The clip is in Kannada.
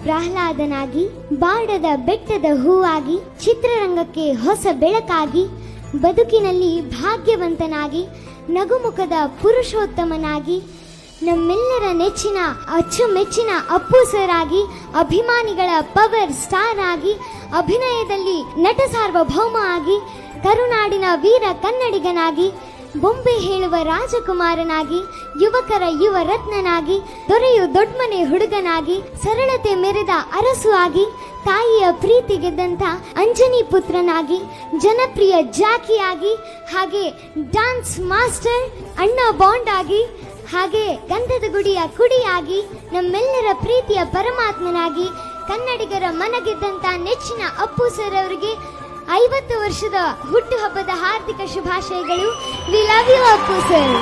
ಪ್ರಹ್ಲಾದನಾಗಿ, ಬಾಡದ ಬೆಟ್ಟದ ಹೂವಾಗಿ, ಚಿತ್ರರಂಗಕ್ಕೆ ಹೊಸ ಬೆಳಕಾಗಿ, ಬದುಕಿನಲ್ಲಿ ಭಾಗ್ಯವಂತನಾಗಿ, ನಗುಮುಖದ ಪುರುಷೋತ್ತಮನಾಗಿ, ನಮ್ಮೆಲ್ಲರ ನೆಚ್ಚಿನ ಅಚ್ಚುಮೆಚ್ಚಿನ ಅಪ್ಪು ಸರ್ ಆಗಿ, ಅಭಿಮಾನಿಗಳ ಪವರ್ ಸ್ಟಾರ್ ಆಗಿ, ಅಭಿನಯದಲ್ಲಿ ನಟ ಸಾರ್ವಭೌಮ ಆಗಿ, ಕರುನಾಡಿನ ವೀರ ಕನ್ನಡಿಗನಾಗಿ, ಬೊಂಬೆ ಹೇಳುವ ರಾಜಕುಮಾರನಾಗಿ, ಯುವಕರ ಯುವ ರತ್ನನಾಗಿ, ದೊರೆಯು ದೊಡ್ಮನೆ ಹುಡುಗನಾಗಿ, ಸರಳತೆ ಮೆರೆದ ಅರಸು ಆಗಿ, ತಾಯಿಯ ಪ್ರೀತಿ ಗೆದ್ದಂತ ಅಂಜನಿ ಪುತ್ರನಾಗಿ, ಜನಪ್ರಿಯ ಜಾಕಿಯಾಗಿ, ಹಾಗೆ ಡಾನ್ಸ್ ಮಾಸ್ಟರ್ ಅಣ್ಣ ಬಾಂಡ್ ಆಗಿ, ಹಾಗೆ ಗಂಧದ ಗುಡಿಯ ಕುಡಿಯಾಗಿ, ನಮ್ಮೆಲ್ಲರ ಪ್ರೀತಿಯ ಪರಮಾತ್ಮನಾಗಿ, ಕನ್ನಡಿಗರ ಮನಗೆದ್ದಂತ ನೆಚ್ಚಿನ ಅಪ್ಪು ಸರ್ ಅವರಿಗೆ 50 ವರ್ಷದ ಹುಟ್ಟುಹಬ್ಬದ ಹಾರ್ದಿಕ ಶುಭಾಶಯಗಳು. We love you Appu sir.